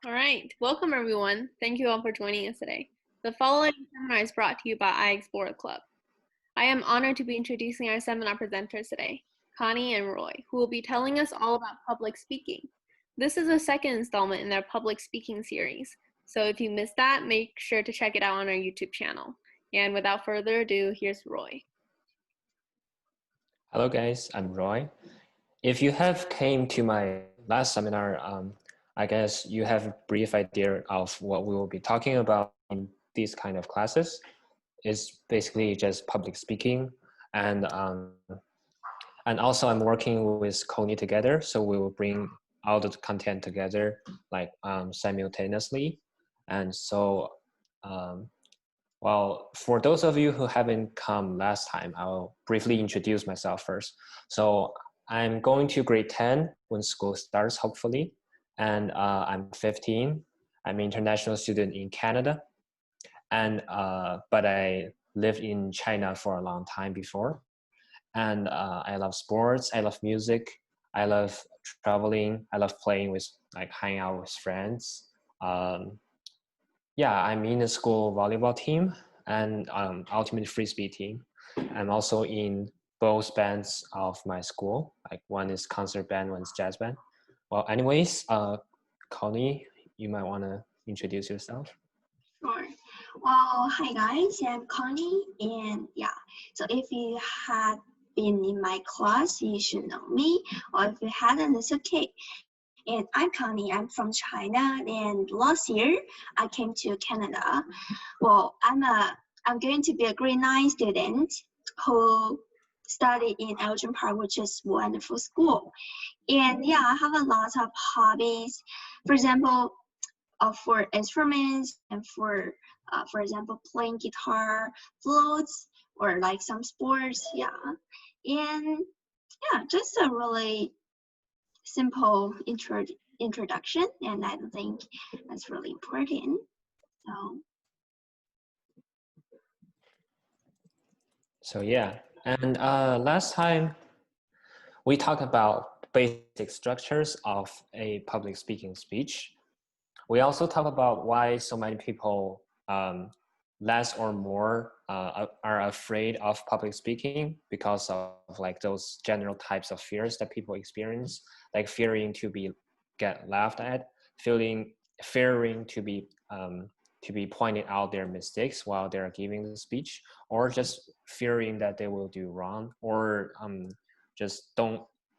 All right, welcome everyone. Thank you all for joining us today. The following seminar is brought to you by iExplore Club. I am honored to be introducing our seminar presenters today, Connie and Roy, who will be telling us all about public speaking. This is the second installment in their public speaking series, so if you missed that, make sure to check it out on our YouTube channel. And without further ado, here's Roy. Hello guys, I'm Roy. If you have came to my last seminar, I guess you have a brief idea of what we will be talking about in these kind of classes. It's basically just public speaking, and also I'm working with Connie together, so we will bring all the content together like simultaneously. And so, well, for those of you who haven't come last time, I'll briefly introduce myself first. So I'm going to grade 10 when school starts, hopefully. And I'm 15. I'm an international student in Canada. And but I lived in China for a long time before. And I love sports, I love music, I love traveling, I love playing with, like hanging out with friends. Yeah, I'm in the school volleyball team and ultimate frisbee team. I'm also in both bands of my school. Like one is concert band, one's jazz band. Well, anyways, Connie, you might want to introduce yourself. Sure. Well, hi guys, I'm Connie, and yeah, so if you had been in my class, you should know me, or if you hadn't, it's okay. And I'm Connie, I'm from China, and last year I came to Canada. Well, I'm going to be a grade 9 student who studied in Elgin Park, which is wonderful school. And yeah, I have a lot of hobbies. For example, for instruments and for example, playing guitar, flutes, or like some sports, yeah. And yeah, just a really simple introduction, and I think that's really important. So yeah, and last time we talked about basic structures of a public speaking speech. We also talk about why so many people less or more are afraid of public speaking because of like those general types of fears that people experience, like fearing to get laughed at, fearing to be pointed out their mistakes while they're giving the speech, or just fearing that they will do wrong, or just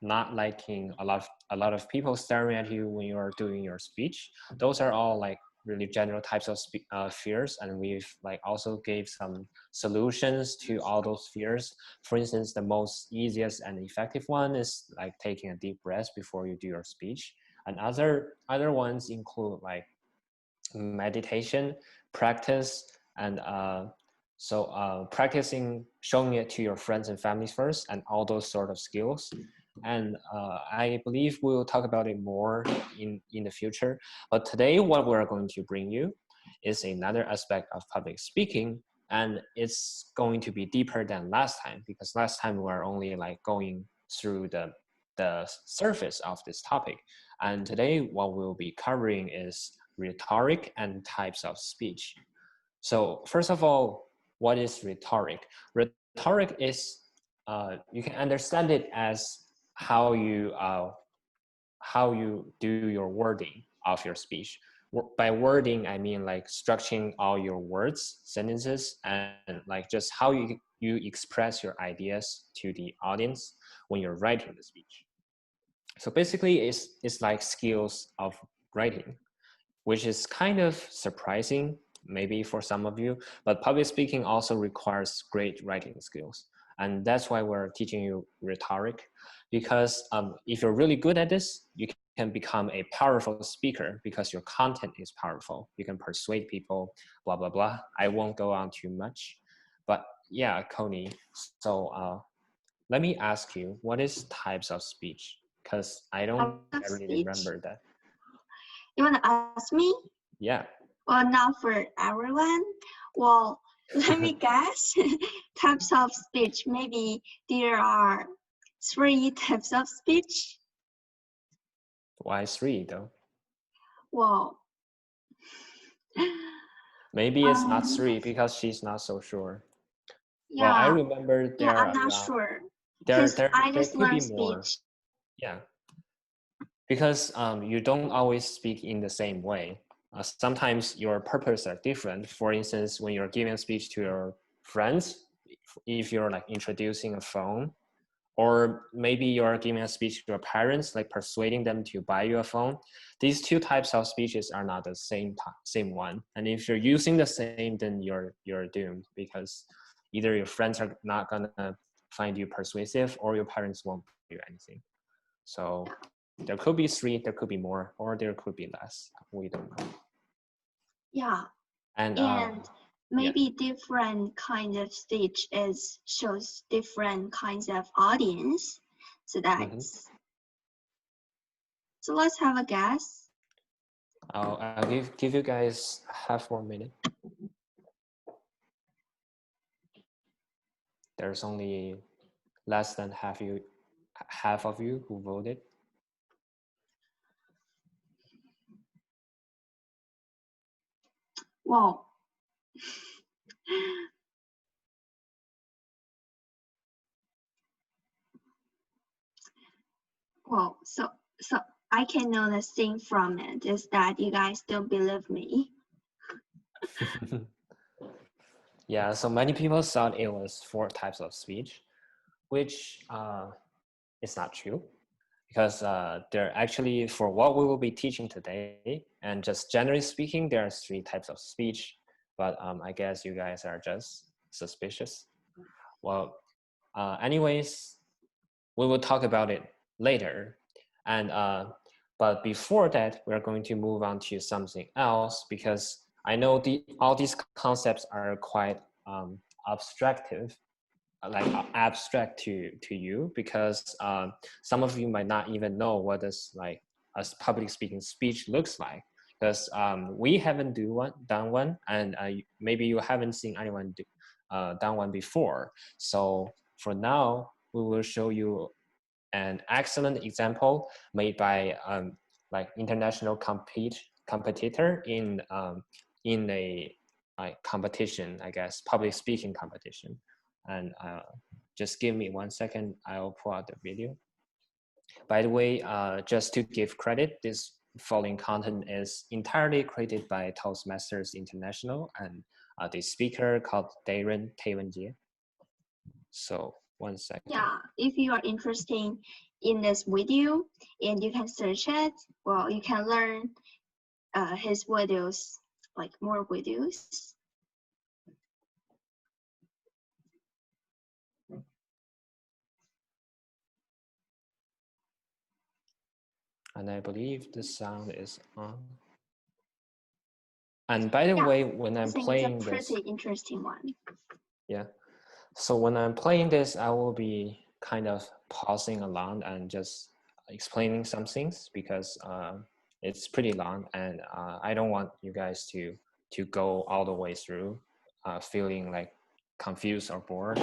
not liking a lot of people staring at you when you are doing your speech. Those are all like really general types of fears, and we've like also gave some solutions to all those fears. For instance, the most easiest and effective one is like taking a deep breath before you do your speech, and other ones include like meditation practice, and practicing showing it to your friends and families first, and all those sort of skills. And I believe we'll talk about it more in the future. But today, what we're going to bring you is another aspect of public speaking, and it's going to be deeper than last time, because last time we were only like going through the surface of this topic. And today, what we'll be covering is rhetoric and types of speech. So first of all, what is rhetoric? Rhetoric is, you can understand it as how you do your wording of your speech. By wording, I mean like structuring all your words, sentences, and like just how you express your ideas to the audience when you're writing the speech. So basically, it's like skills of writing, which is kind of surprising maybe for some of you, but public speaking also requires great writing skills. And that's why we're teaching you rhetoric, because if you're really good at this, you can become a powerful speaker because your content is powerful. You can persuade people, blah, blah, blah. I won't go on too much, but yeah, Connie, so let me ask you, what is types of speech? Because I really remember that. You want to ask me? Yeah. Well, not for everyone. Well, let me guess. Types of speech. Maybe there are 3 types of speech. Why 3 though? Well, Maybe it's not 3 because she's not so sure. Yeah. Well, I remember there. Yeah, I'm not sure. There I just could be learned more. speech. Yeah. Because you don't always speak in the same way. Sometimes your purposes are different. For instance, when you're giving a speech to your friends, if you're like introducing a phone, or maybe you're giving a speech to your parents, like persuading them to buy you a phone. These two types of speeches are not the same one. And if you're using the same, then you're doomed, because either your friends are not gonna find you persuasive, or your parents won't do anything. So there could be 3, there could be more, or there could be less. We don't know. Yeah. And maybe different kind of speech shows different kinds of audience. So that's so let's have a guess. I'll give you guys half more minute. There's only less than half of you who voted. Wow. Well, so I can know the thing from it is that you guys don't believe me. Yeah, so many people thought it was 4 types of speech, which is not true, because there actually, for what we will be teaching today, and just generally speaking, there are 3 types of speech, but I guess you guys are just suspicious. Well, anyways, we will talk about it later. And but before that, we're going to move on to something else, because I know all these concepts are quite abstract to you, because some of you might not even know what this like a public speaking speech looks like, because we haven't done one, and maybe you haven't seen anyone done one before. So for now, we will show you an excellent example made by like international competitor in a competition, I guess, public speaking competition. And just give me 1 second, I'll pull out the video. By the way, just to give credit, this following content is entirely created by Toastmasters International and the speaker called Darren. So 1 second. Yeah, if you are interested in this video and you can search it, well, you can learn his videos, like more videos. And I believe the sound is on. And by the way, when I'm playing it's a pretty interesting one. Yeah. So when I'm playing this, I will be kind of pausing along and just explaining some things, because it's pretty long, and I don't want you guys to go all the way through feeling like confused or bored.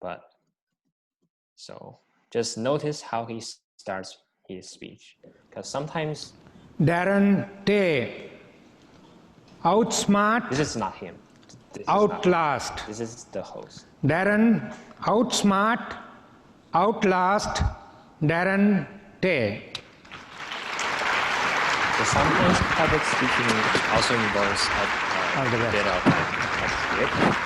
But so just notice how he starts his speech, because sometimes Darren Tay, outsmart. This is not him. Outlast. This is the host. Darren, outsmart, outlast, Darren Tay. So sometimes public speaking also involves a bit of script.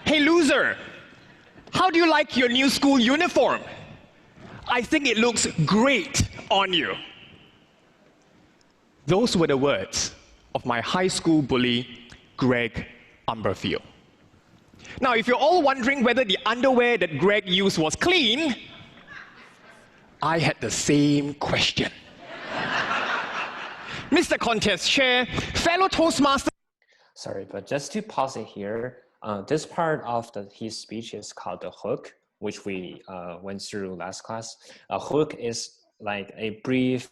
Hey loser, how do you like your new school uniform? I think it looks great on you. Those were the words of my high school bully, Greg Umberfield. Now, if you're all wondering whether the underwear that Greg used was clean, I had the same question. Mr. Contest Chair, fellow Toastmaster. Sorry, but just to pause it here, this part of his speech is called the hook, which we went through last class. A hook is like a brief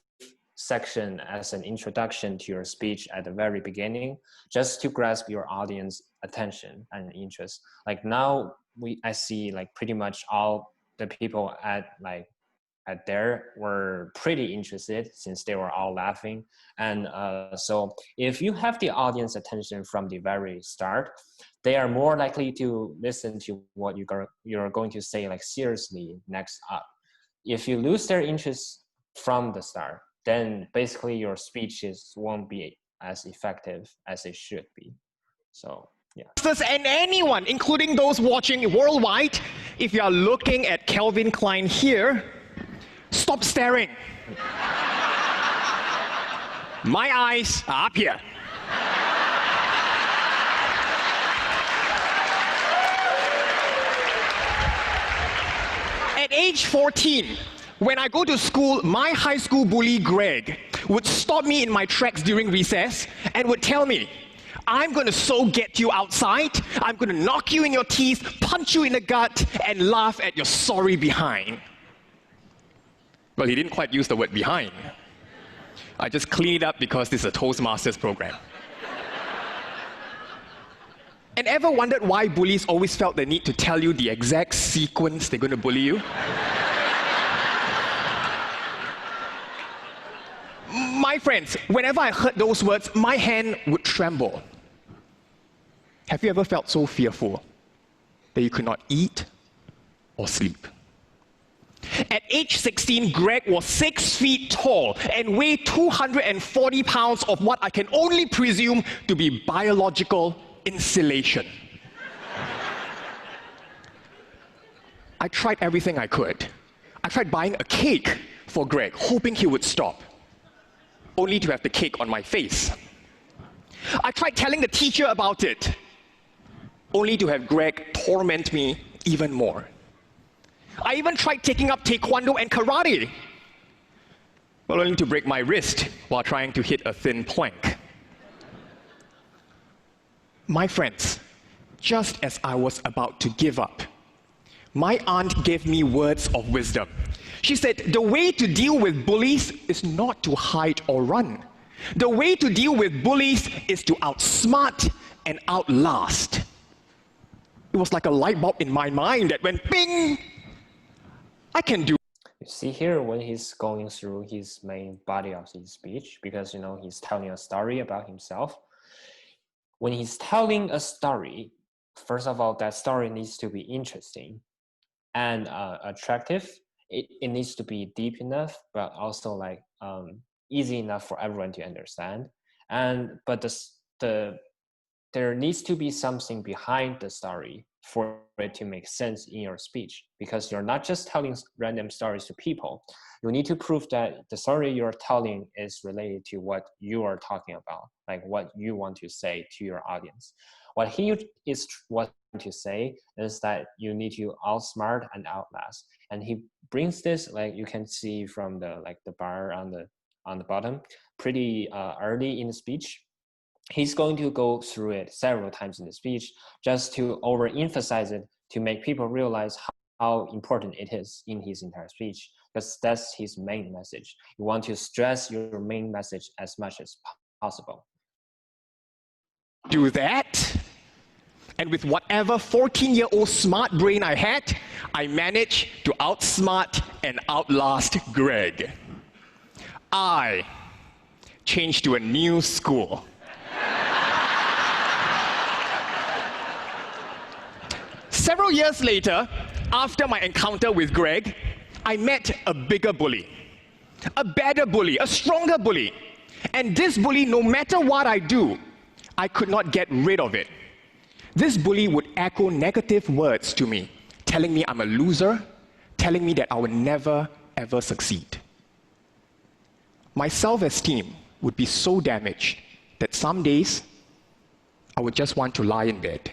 section as an introduction to your speech at the very beginning, just to grasp your audience attention and interest. Like now I see like pretty much all the people at there were pretty interested since they were all laughing. And so if you have the audience attention from the very start, they are more likely to listen to what you're going to say like seriously next up. If you lose their interest from the start, then basically your speeches won't be as effective as they should be. So yeah. And anyone, including those watching worldwide, if you are looking at Calvin Klein here, stop staring. My eyes are up here. At age 14, when I go to school, my high school bully, Greg, would stop me in my tracks during recess and would tell me, I'm going to so get you outside, I'm going to knock you in your teeth, punch you in the gut, and laugh at your sorry behind. Well, he didn't quite use the word behind. I just cleaned it up because this is a Toastmasters program. And ever wondered why bullies always felt the need to tell you the exact sequence they're going to bully you? My friends, whenever I heard those words, my hand would tremble. Have you ever felt so fearful that you could not eat or sleep? At age 16, Greg was 6 feet tall and weighed 240 pounds of what I can only presume to be biological insulation. I tried everything I could. I tried buying a cake for Greg, hoping he would stop, only to have the cake on my face. I tried telling the teacher about it, only to have Greg torment me even more. I even tried taking up taekwondo and karate, but only to break my wrist while trying to hit a thin plank. My friends, just as I was about to give up, my aunt gave me words of wisdom. She said, the way to deal with bullies is not to hide or run. The way to deal with bullies is to outsmart and outlast. It was like a light bulb in my mind that went bing! I can do. You see here when he's going through his main body of his speech, because he's telling a story about himself. When he's telling a story, first of all, that story needs to be interesting and attractive. It needs to be deep enough, but also like easy enough for everyone to understand. But there needs to be something behind the story for it to make sense in your speech, because you're not just telling random stories to people. You need to prove that the story you're telling is related to what you are talking about, like what you want to say to your audience. What he is wanting to say is that you need to outsmart and outlast. And he brings this, like you can see from the bar on the bottom, pretty early in the speech. He's going to go through it several times in the speech just to overemphasize it, to make people realize how important it is in his entire speech, because that's his main message. You want to stress your main message as much as possible. Do that, and with whatever 14-year-old smart brain I had, I managed to outsmart and outlast Greg. I changed to a new school. Several years later, after my encounter with Greg, I met a bigger bully, a better bully, a stronger bully. And this bully, no matter what I do, I could not get rid of it. This bully would echo negative words to me, telling me I'm a loser, telling me that I would never, ever succeed. My self-esteem would be so damaged that some days I would just want to lie in bed,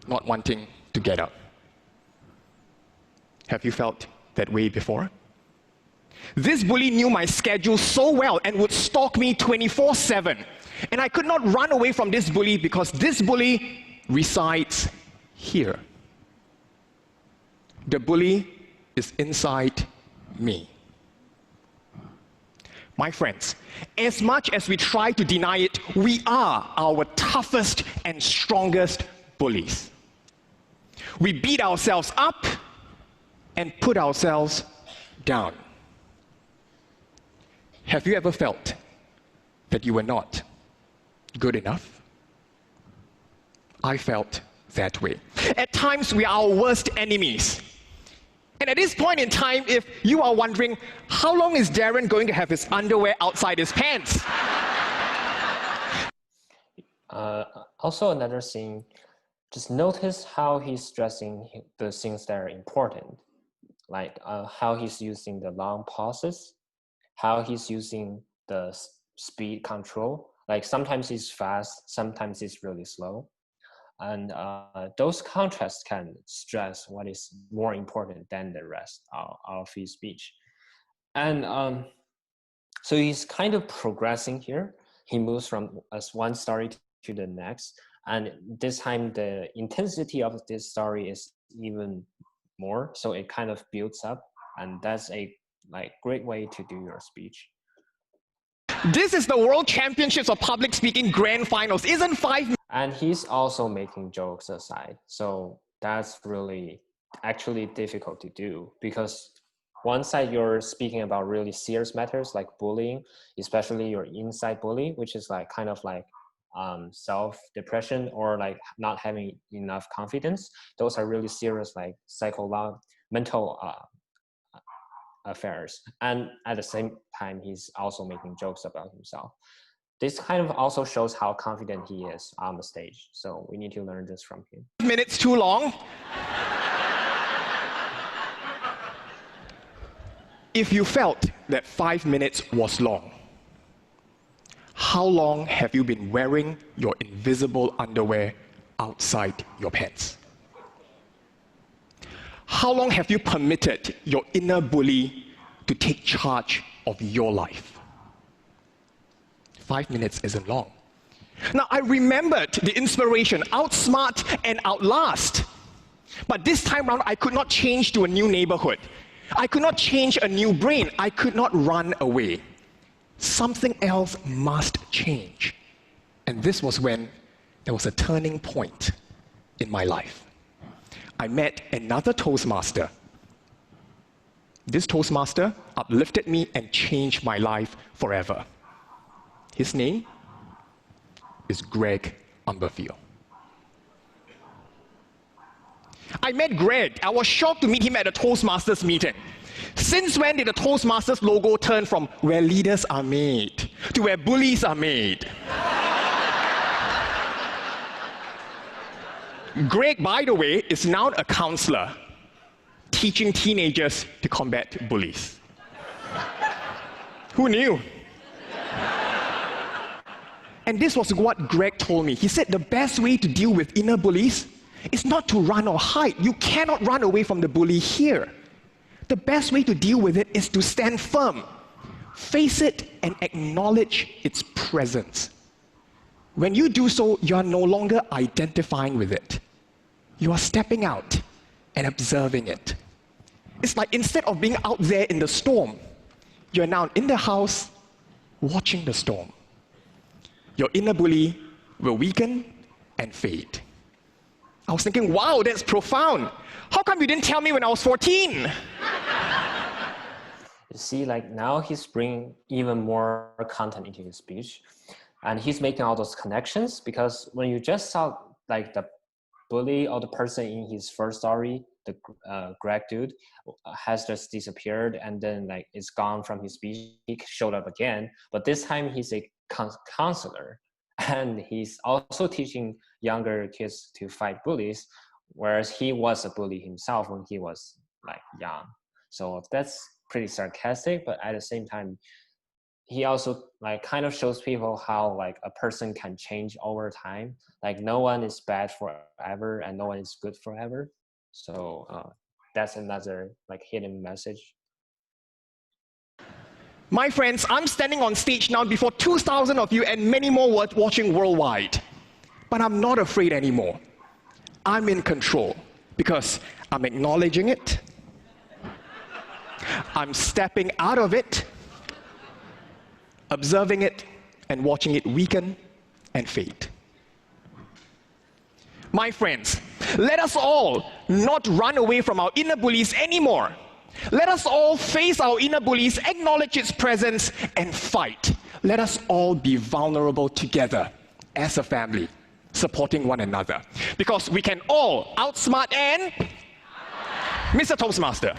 not wanting to get up. Have you felt that way before? This bully knew my schedule so well and would stalk me 24/7. And I could not run away from this bully because this bully resides here. The bully is inside me. My friends, as much as we try to deny it, we are our toughest and strongest bullies. We beat ourselves up and put ourselves down. Have you ever felt that you were not good enough? I felt that way. At times, we are our worst enemies. And at this point in time, if you are wondering, how long is Darren going to have his underwear outside his pants? Also, another thing, just notice how he's stressing the things that are important, like how he's using the long pauses, how he's using the speed control. Like sometimes he's fast, sometimes he's really slow. And those contrasts can stress what is more important than the rest of his speech. And so he's kind of progressing here. He moves from one story to the next. And this time the intensity of this story is even more. So it kind of builds up. And that's a great way to do your speech. This is the World Championships of Public Speaking Grand Finals. Isn't 5 minutes? And he's also making jokes aside. So that's really actually difficult to do, because one side you're speaking about really serious matters like bullying, especially your inside bully, which is kind of self-depression or not having enough confidence. Those are really serious mental affairs. And at the same time, he's also making jokes about himself. This kind of also shows how confident he is on the stage. So we need to learn this from him. Minutes too long? If you felt that 5 minutes was long, how long have you been wearing your invisible underwear outside your pants? How long have you permitted your inner bully to take charge of your life? 5 minutes isn't long. Now, I remembered the inspiration, outsmart and outlast. But this time around, I could not change to a new neighborhood. I could not change a new brain. I could not run away. Something else must change. And this was when there was a turning point in my life. I met another Toastmaster. This Toastmaster uplifted me and changed my life forever. His name is Greg Umberfield. I met Greg. I was shocked to meet him at a Toastmasters meeting. Since when did the Toastmasters logo turn from where leaders are made to where bullies are made? Greg, by the way, is now a counselor teaching teenagers to combat bullies. Who knew? And this was what Greg told me. He said the best way to deal with inner bullies is not to run or hide. You cannot run away from the bully here. The best way to deal with it is to stand firm, face it, and acknowledge its presence. When you do so, you are no longer identifying with it. You are stepping out and observing it. It's like instead of being out there in the storm, you're now in the house watching the storm. Your inner bully will weaken and fade. I was thinking, wow, that's profound. How come you didn't tell me when I was 14? You see, now he's bringing even more content into his speech. And he's making all those connections, because when you just saw the bully or the person in his first story, the Greg dude, has just disappeared and then it's gone from his speech. He showed up again, but this time he's a counselor, and he's also teaching younger kids to fight bullies, whereas he was a bully himself when he was young. So that's pretty sarcastic, but at the same time, he also kind of shows people how a person can change over time. No one is bad forever and no one is good forever. So that's another hidden message. My friends, I'm standing on stage now before 2,000 of you and many more watching worldwide. But I'm not afraid anymore. I'm in control because I'm acknowledging it, I'm stepping out of it, observing it, and watching it weaken and fade. My friends, let us all not run away from our inner bullies anymore. Let us all face our inner bullies, acknowledge its presence, and fight. Let us all be vulnerable together as a family, supporting one another. Because we can all outsmart and Mr. Toastmaster.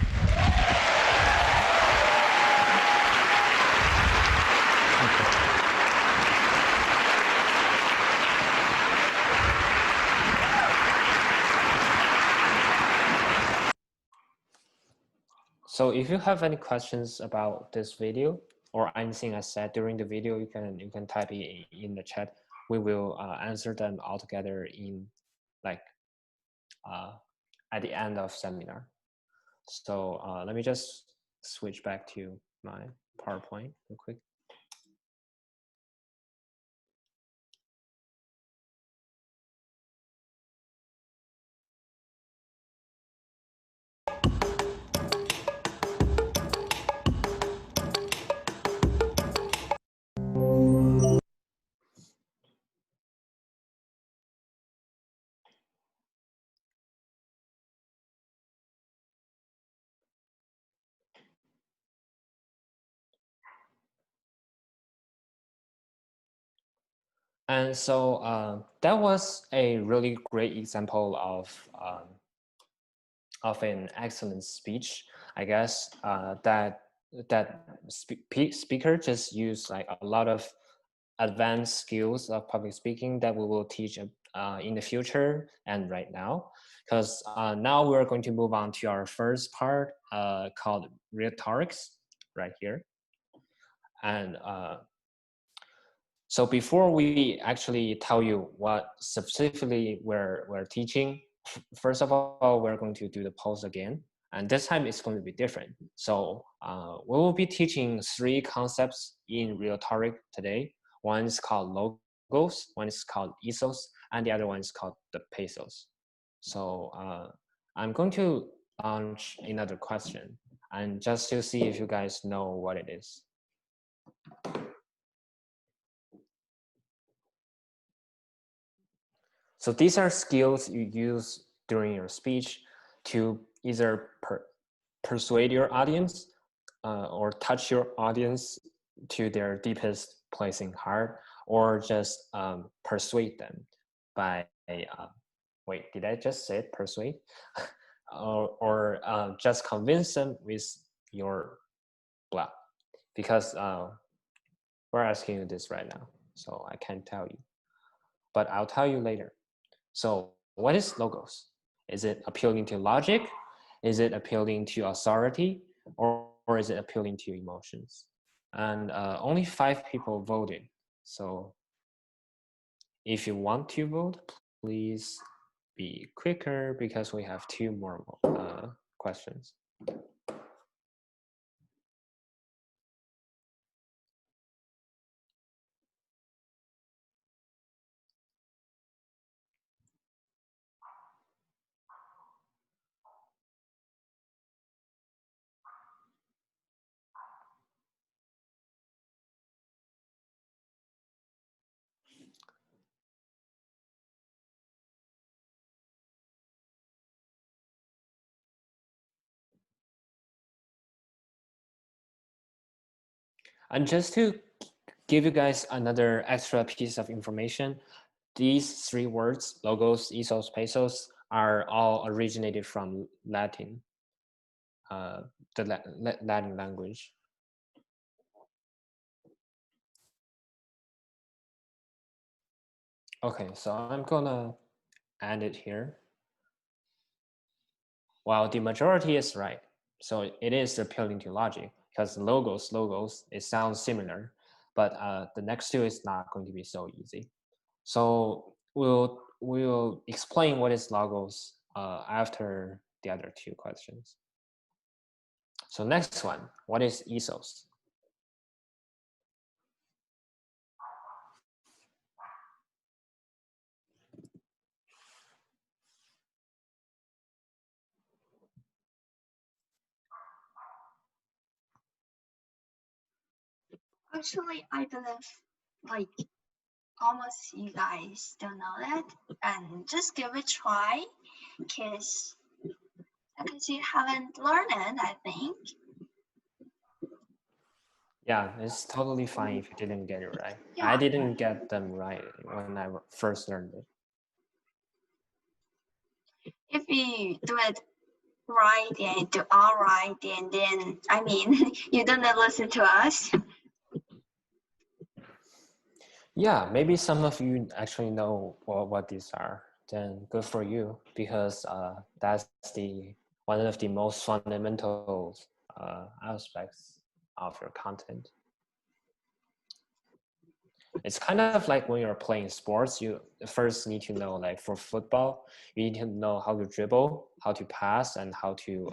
So if you have any questions about this video or anything I said during the video, you can type it in the chat. We will answer them all together in like at the end of seminar. So let me just switch back to my PowerPoint real quick. And so that was a really great example of an excellent speech. I guess that speaker just used like a lot of advanced skills of public speaking that we will teach in the future and right now. Because now we're going to move on to our first part called rhetorics right here. And so before we actually tell you what specifically we're teaching, first of all, we're going to do the pose again. And this time it's going to be different. So we will be teaching 3 concepts in rhetoric today. One is called logos, one is called ethos, and the other one is called the pathos. So I'm going to launch another question, and just to see if you guys know what it is. So these are skills you use during your speech to either persuade your audience or touch your audience to their deepest place in heart, or just persuade them by, wait, did I just say persuade? or just convince them with your blah, because we're asking you this right now, so I can't tell you, but I'll tell you later. So what is logos? Is it appealing to logic? Is it appealing to authority? Or is it appealing to emotions? And only 5 people voted. So if you want to vote, please be quicker because we have 2 more questions. And just to give you guys another extra piece of information, these 3 words, logos, ethos, pathos, are all originated from Latin, the Latin language. Okay, so I'm gonna add it here. While the majority is right, so it is appealing to logic, because logos, it sounds similar, but the next 2 is not going to be so easy. So we'll explain what is logos after the other 2 questions. So next one, what is ethos? Actually, I believe like almost you guys don't know that, and just give it a try, because you haven't learned it, I think. Yeah, it's totally fine if you didn't get it right. Yeah. I didn't get them right when I first learned it. If you do it right and do all right, and then I mean you don't listen to us. Yeah, maybe some of you actually know what these are. Then good for you, because that's one of the most fundamental aspects of your content. It's kind of like when you're playing sports, you first need to know, like for football, you need to know how to dribble, how to pass, and how to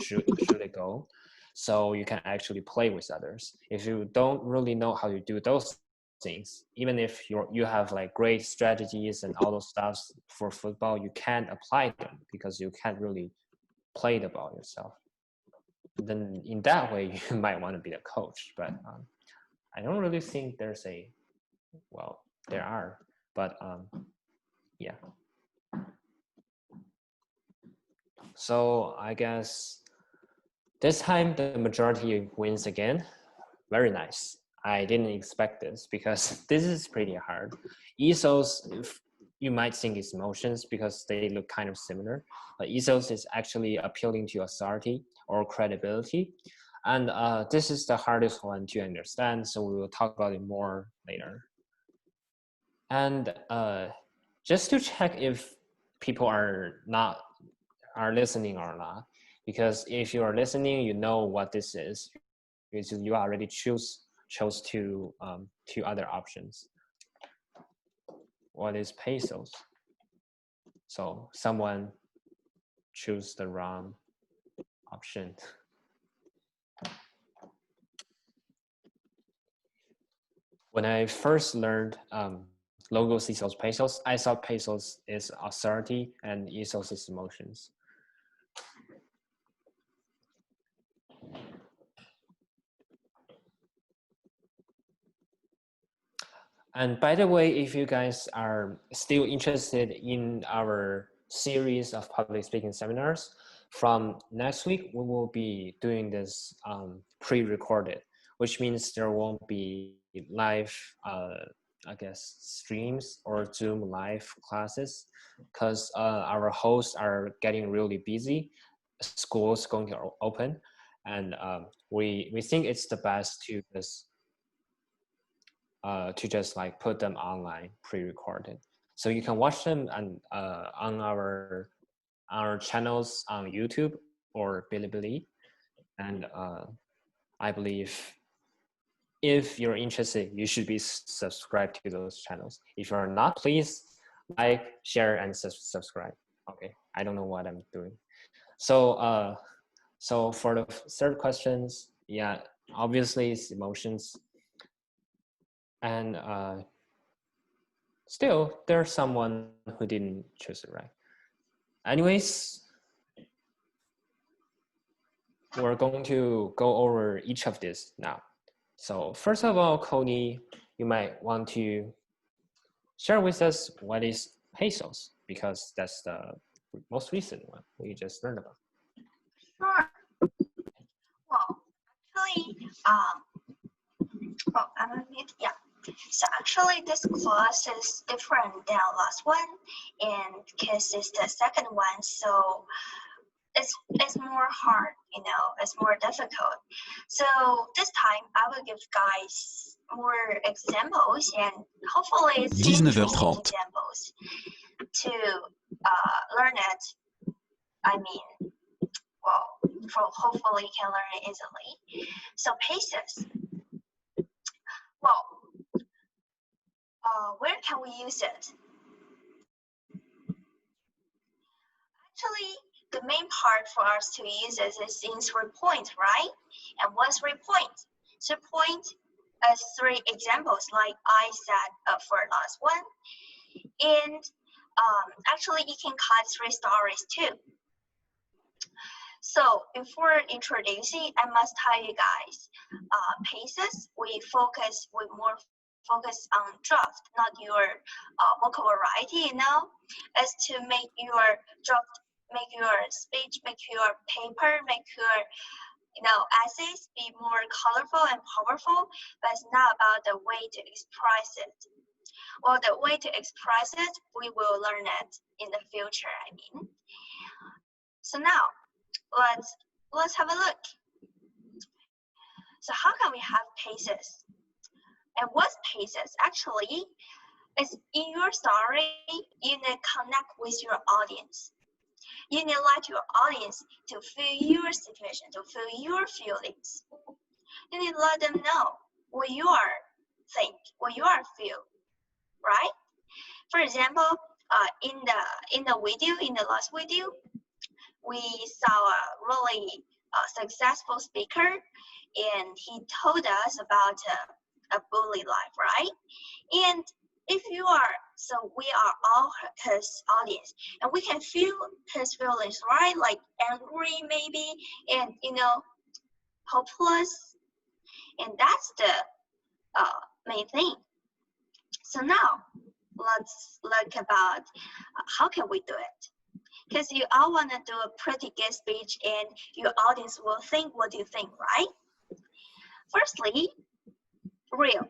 shoot a goal, so you can actually play with others. If you don't really know how to do those things, even if you have like great strategies and all those stuff for football, you can't apply them because you can't really play the ball yourself. Then in that way, you might want to be the coach, but I don't really think there's a, well, there are, but yeah. So I guess this time the majority wins again. Very nice. I didn't expect this because this is pretty hard. Ethos, you might think it's emotions because they look kind of similar, but ethos is actually appealing to authority or credibility. And this is the hardest one to understand, so we will talk about it more later. And just to check if people are listening or not, because if you are listening, you know what this is, because you already chose two other options. What is pesos? So someone choose the wrong option. When I first learned logos, ethos, pesos, I thought pesos is authority and ethos is emotions. And by the way, if you guys are still interested in our series of public speaking seminars, from next week, we will be doing this pre-recorded, which means there won't be live, I guess, streams or Zoom live classes, because our hosts are getting really busy. School's going to open, and we think it's the best to just like put them online pre-recorded, so you can watch them on our channels on YouTube or Bilibili. And I believe if you're interested, you should be subscribed to those channels. If you're not, please like, share, and subscribe. Okay, I don't know what I'm doing. So so for the third questions, yeah, obviously it's emotions. And still, there's someone who didn't choose it right. Anyways, we're going to go over each of these now. So first of all, Connie, you might want to share with us what is pesos, because that's the most recent one we just learned about. Sure. Well, actually, I'm on mute. Yeah. So actually, this class is different than last one, and because it's the second one, so it's more hard, you know, it's more difficult. So this time, I will give guys more examples, and hopefully it's interesting examples to learn it. I mean, well, hopefully you can learn it easily. So pesos. Well, where can we use it? Actually, the main part for us to use it is in 3 points, right? And what's 3 points? 3 points as 3 examples, like I said for last one. And actually, you can cut 3 stories too. So before introducing, I must tell you guys, Pathos, we more focus on draft, not your vocal variety, is to make your draft, make your speech, make your paper, make your essays be more colorful and powerful, but it's not about the way to express it. Well, the way to express it, we will learn it in the future, I mean. So now, let's have a look. So how can we have Pathos? And what's Pathos? Actually, it's in your story, you need to connect with your audience. You need to let your audience to feel your situation, to feel your feelings. You need to let them know what you are think, what you are feel, right? For example, in the last video, we saw a really successful speaker, and he told us about a bully life, right? And if you are, so we are all his audience, and we can feel his feelings, right? Like angry maybe, and hopeless, and that's the main thing. So now let's look about how can we do it. Because you all want to do a pretty good speech, and your audience will think what you think, right? Firstly, real.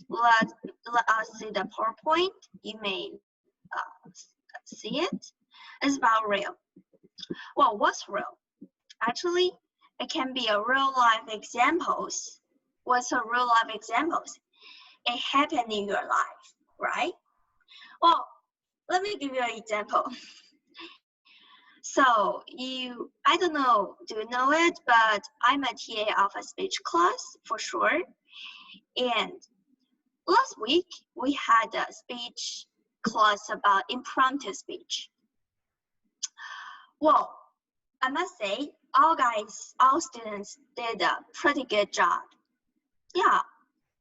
Let us see the PowerPoint. You may see it. It's about real. Well, what's real? Actually, it can be a real life examples. What's a real life examples? It happened in your life, right? Well, let me give you an example. So I don't know, do you know it? But I'm a TA of a speech class for sure. And last week we had a speech class about impromptu speech. Well, I must say, all students did a pretty good job. Yeah,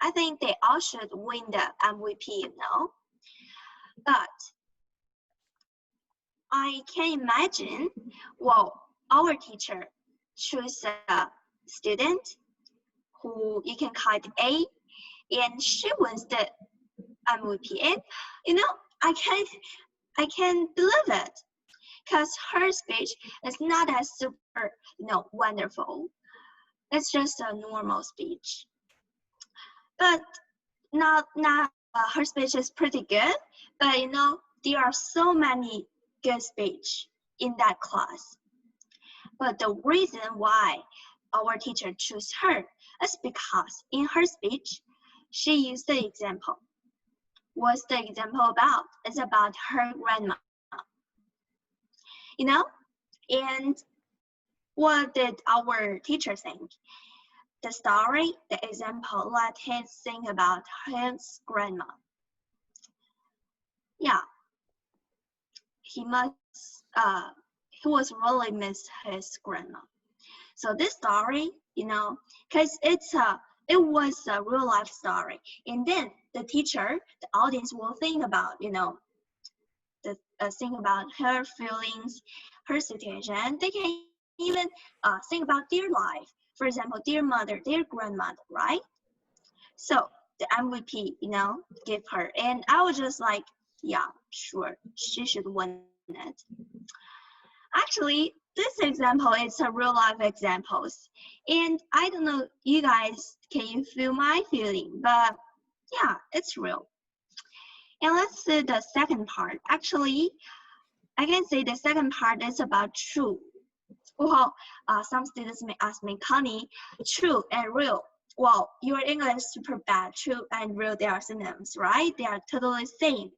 I think they all should win the MVP, But I can imagine, well, our teacher choose a student who you can call it A, and she wins the MVP. And I can't believe it, because her speech is not as super, wonderful. It's just a normal speech. But her speech is pretty good. But there are so many good speech in that class. But the reason why our teacher chose her is because in her speech, she used the example. What's the example about? It's about her grandma. And what did our teacher think? The story, the example, let him think about his grandma. Yeah, he was really miss his grandma. So this story, because it was a real life story, and then the teacher, the audience will think about, think about her feelings, her situation. They can even think about their life. For example, their mother, their grandmother, right? So the MVP, give her, and I was just like, yeah, sure, she should win it. Actually, this example is a real life examples, and I don't know, you guys, can you feel my feeling? But yeah, it's real. And let's see the second part. Actually, I can say the second part is about true. Well, some students may ask me, Connie, true and real. Well, your English is super bad. True and real, they are synonyms, right? They are totally same.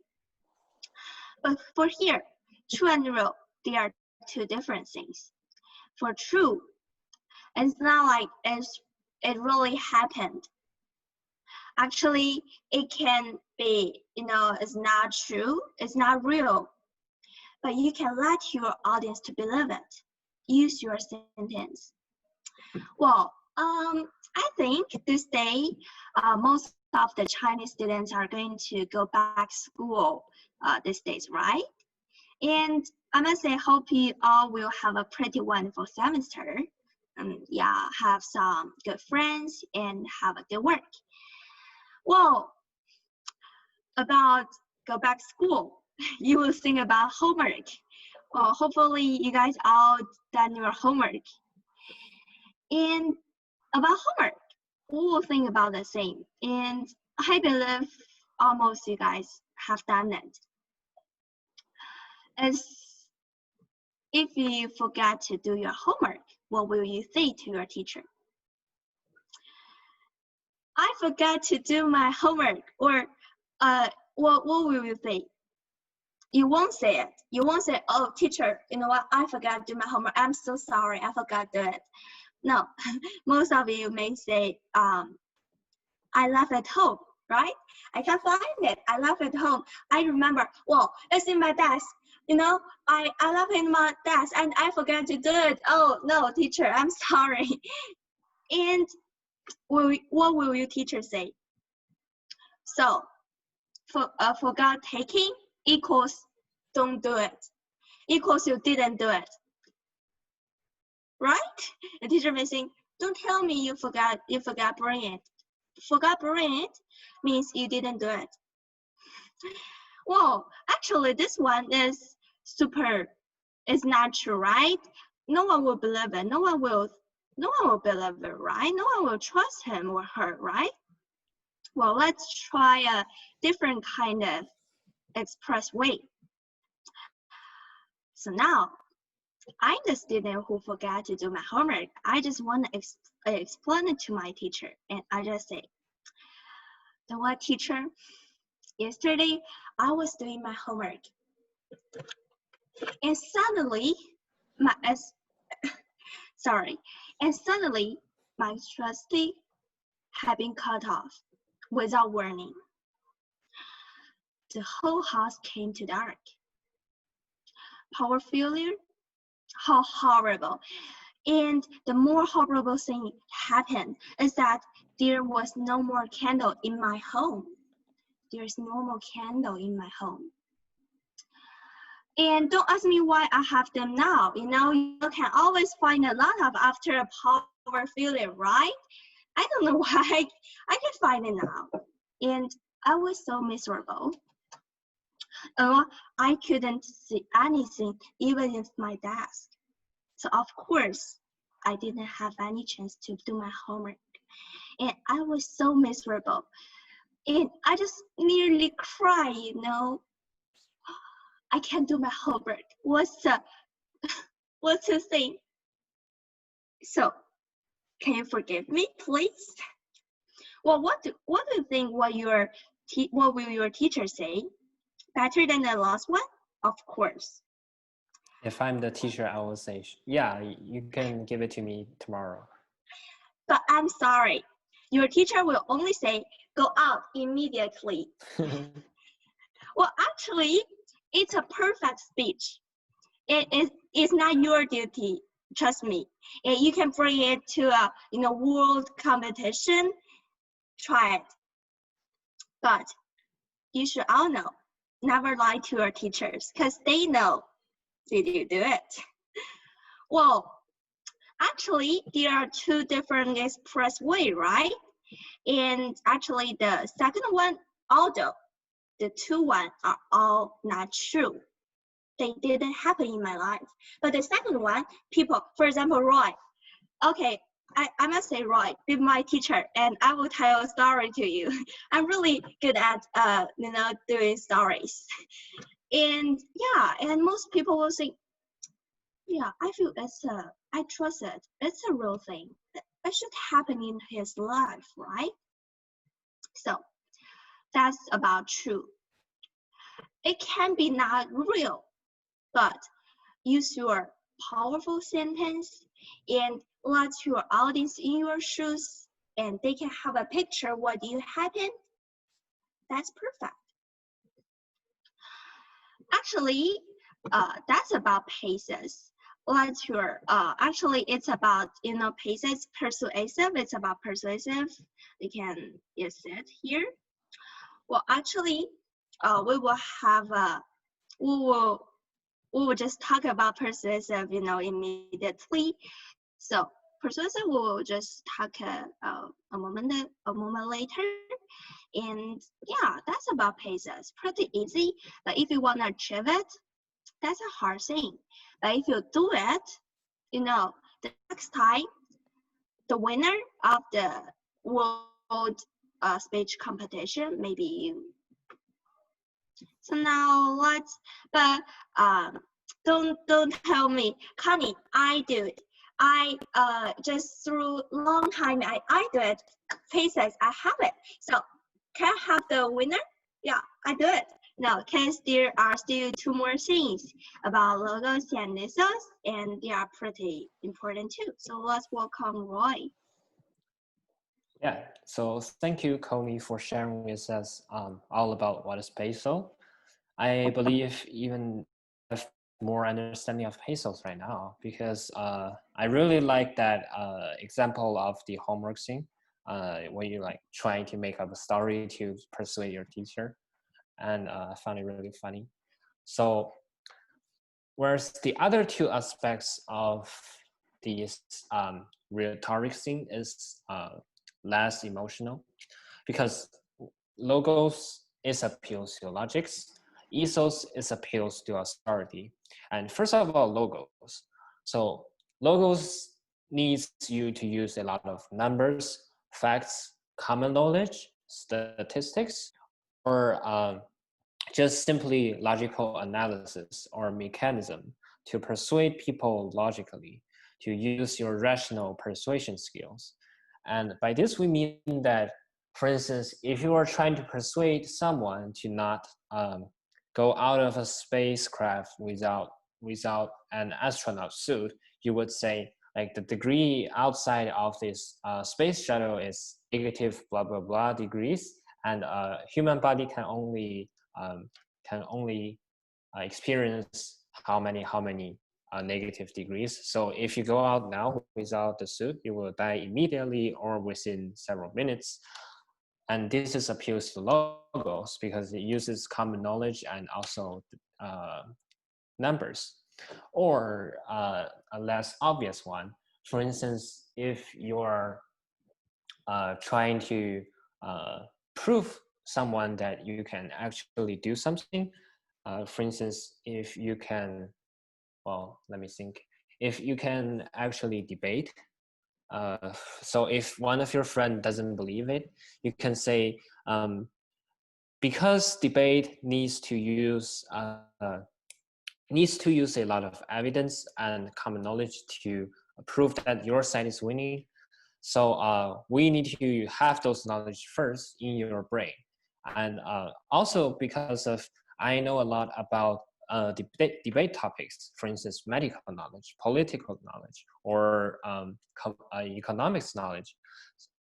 But for here, true and real, they are two different things. For true, it's not like it really happened. Actually, it can be, it's not true, it's not real. But you can let your audience to believe it. Use your sentence. Well, I think this day, most of the Chinese students are going to go back to school these days, right? And I must say, hope you all will have a pretty wonderful semester. Yeah, have some good friends and have a good work. Well, about go back to school, you will think about homework. Well, hopefully you guys all done your homework. And about homework, we will think about the same. And I believe almost you guys have done it. As if you forget to do your homework, what will you say to your teacher? I forgot to do my homework, or what will you say? You won't say it. You won't say, oh, teacher, you know what? I forgot to do my homework. I'm so sorry. I forgot to do it. No, most of you may say, I left at home, right? I can't find it. I left at home. I remember, well, it's in my desk. You know, I left it in my desk and I forgot to do it. Oh, no, teacher, I'm sorry. And what will your teacher say? So, forgot taking equals don't do it, equals you didn't do it, right? The teacher may say, don't tell me you forgot bring it. Forgot bring it means you didn't do it. Well, actually this one is it's not true, right? No one will believe it. No one will believe it, right? No one will trust him or her, right? Well, let's try a different kind of express way. So now, I'm the student who forgot to do my homework. I just want to explain it to my teacher. And I just say, you know what, teacher? Yesterday, I was doing my homework. And suddenly, my electricity had been cut off without warning. The whole house came to dark. Power failure? How horrible. And the more horrible thing happened is that there was no more candle in my home. There's no more candle in my home. And don't ask me why I have them now. You know, you can always find a lot of after a power failure, right? I don't know why I can find it now. And I was so miserable. I couldn't see anything, even in my desk. So of course, I didn't have any chance to do my homework. And I was so miserable. And I just nearly cried, you know. I can't do my homework. What's the thing? So, can you forgive me, please? Well, what do you think? What will your teacher say? Better than the last one? Of course. If I'm the teacher, I will say, yeah, you can give it to me tomorrow. But I'm sorry. Your teacher will only say, go out immediately. Well, actually, it's a perfect speech. It's not your duty, trust me. And you can bring it to a world competition, try it. But you should all know, never lie to your teachers, because they know. Did you do it? Well, actually, there are two different express ways, right? And actually, the second one, although the two ones are all not true. They didn't happen in my life. But the second one, people, for example, Roy. Okay, I must say Roy, be my teacher, and I will tell a story to you. I'm really good at doing stories. And yeah, and most people will say, yeah, I feel I trust it. It's a real thing. It should happen in his life, right? So that's about true. It can be not real, but use your powerful sentence and let your audience in your shoes and they can have a picture what you happened. That's perfect. Actually, that's about paces. Let your actually it's about paces persuasive. It's about persuasive. You can use it here. Well, actually, we will we will just talk about persuasive, immediately. So persuasive, we will just talk a moment later. And yeah, that's about Pathos. Pretty easy, but if you want to achieve it, that's a hard thing. But if you do it, the next time, the winner of the world speech competition, maybe you. So now don't tell me, Connie, I do it. I just through long time I do it. Faces, I have it. So can I have the winner? Yeah, I do it. No, because there are still two more things about logos and ethos, and they are pretty important too. So let's welcome Roy. Yeah, so thank you, Connie, for sharing with us all about what is Pathos. I believe even have more understanding of Pathos right now because I really like that example of the homework thing when you're like trying to make up a story to persuade your teacher, and I found it really funny. So whereas the other two aspects of this rhetoric thing is less emotional because logos is appeals to logics, ethos is appeals to authority. And first of all, logos. So logos needs you to use a lot of numbers, facts, common knowledge, statistics, or just simply logical analysis or mechanism to persuade people logically, to use your rational persuasion skills. And by this, we mean that, for instance, if you are trying to persuade someone to not go out of a spacecraft without an astronaut suit, you would say, like, the degree outside of this space shuttle is negative blah blah blah degrees, and human body can only experience how many negative degrees. So if you go out now without the suit, you will die immediately or within several minutes. And this is appeals to logos because it uses common knowledge and also numbers. Or a less obvious one, for instance, if you're trying to prove someone that you can actually do something, for instance, if you can, well, let me think, if you can actually debate, so if one of your friends doesn't believe it, you can say, because debate needs to use a lot of evidence and common knowledge to prove that your side is winning. So we need to have those knowledge first in your brain. And also because of, I know a lot about debate topics, for instance, medical knowledge, political knowledge, or economics knowledge.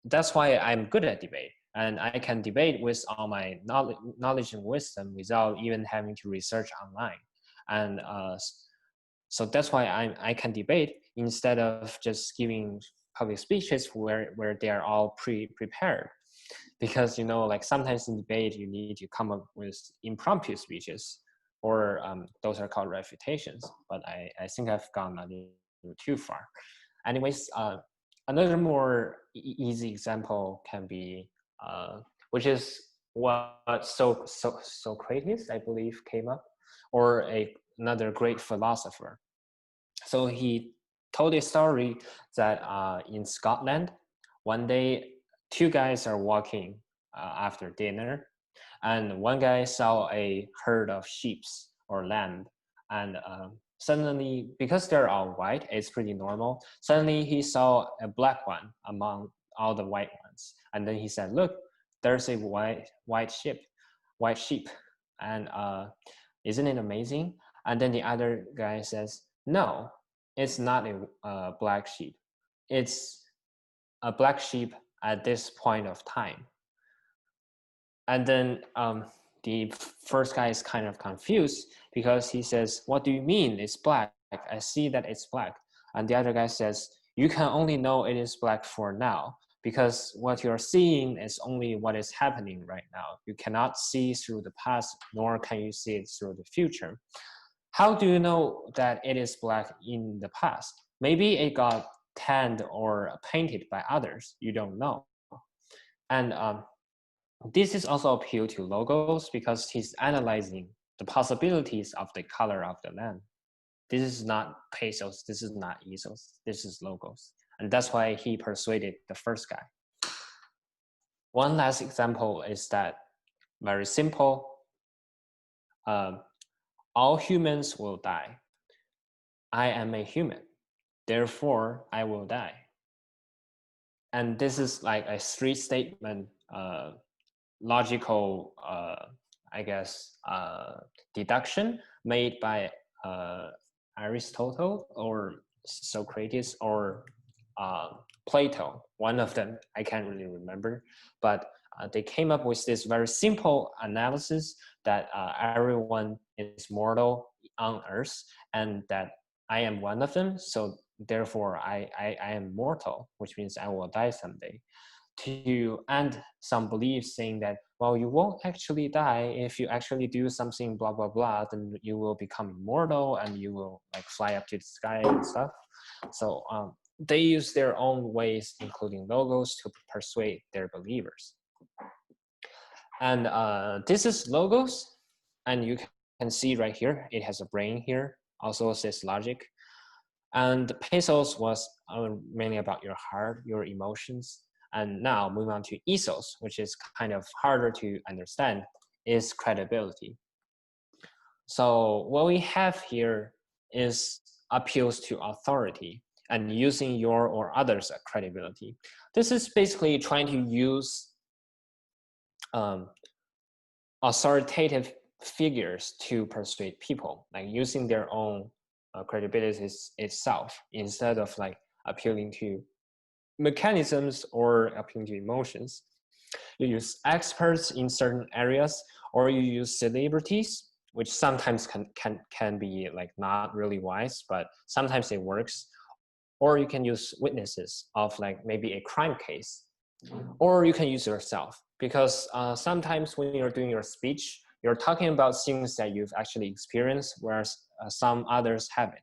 That's why I'm good at debate. And I can debate with all my knowledge and wisdom without even having to research online. And so that's why I can debate instead of just giving public speeches where they are all pre-prepared. Because, like, sometimes in debate, you need to come up with impromptu speeches, or those are called refutations. But I think I've gone a little too far. Anyways, another more easy example can be, which is what Socrates, I believe, came up, or another great philosopher. So he told a story that in Scotland, one day, two guys are walking after dinner, and one guy saw a herd of sheep or lamb, and suddenly, because they're all white, it's pretty normal. Suddenly he saw a black one among all the white ones, and then he said, "Look, there's a white sheep," and isn't it amazing? And then the other guy says, "No, it's not a black sheep. It's a black sheep at this point of time." And then the first guy is kind of confused because he says, "What do you mean it's black? I see that it's black." And the other guy says, "You can only know it is black for now, because what you're seeing is only what is happening right now. You cannot see through the past, nor can you see it through the future. How do you know that it is black in the past? Maybe it got tanned or painted by others. You don't know. And this is also appeal to logos because he's analyzing the possibilities of the color of the land. This is not Pathos, this is not Ethos, this is logos. And that's why he persuaded the first guy. One last example is that very simple. All humans will die. I am a human, therefore I will die. And this is like a three statement logical, I guess, deduction made by Aristotle or Socrates or Plato, one of them, I can't really remember, but they came up with this very simple analysis that everyone is mortal on earth and that I am one of them, so therefore I am mortal, which means I will die someday. To end some beliefs saying that, well, you won't actually die if you actually do something blah blah blah, then you will become immortal and you will like fly up to the sky and stuff. So they use their own ways, including logos, to persuade their believers. And this is logos, and you can see right here, it has a brain here, also says logic. And Pathos was mainly about your heart, your emotions. And now moving on to Ethos, which is kind of harder to understand, is credibility. So what we have here is appeals to authority and using your or others' credibility. This is basically trying to use authoritative figures to persuade people, like using their own credibility itself instead of like appealing to mechanisms or appealing to emotions. You use experts in certain areas, or you use celebrities, which sometimes can be like not really wise, but sometimes it works. Or you can use witnesses of like maybe a crime case, or you can use yourself, because sometimes when you're doing your speech, you're talking about things that you've actually experienced, whereas some others haven't.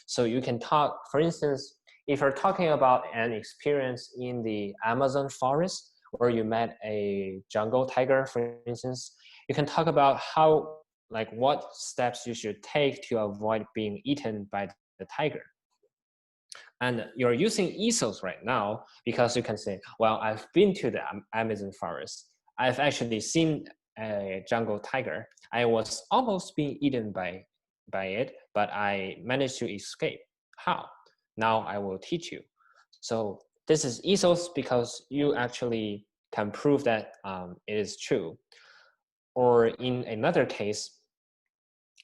So you can talk, for instance, if you're talking about an experience in the Amazon forest where you met a jungle tiger, for instance, you can talk about how, like what steps you should take to avoid being eaten by the tiger. And you're using Ethos right now because you can say, well, I've been to the Amazon forest. I've actually seen a jungle tiger. I was almost being eaten by it, but I managed to escape. How? Now I will teach you. So this is Ethos because you actually can prove that it is true. Or in another case,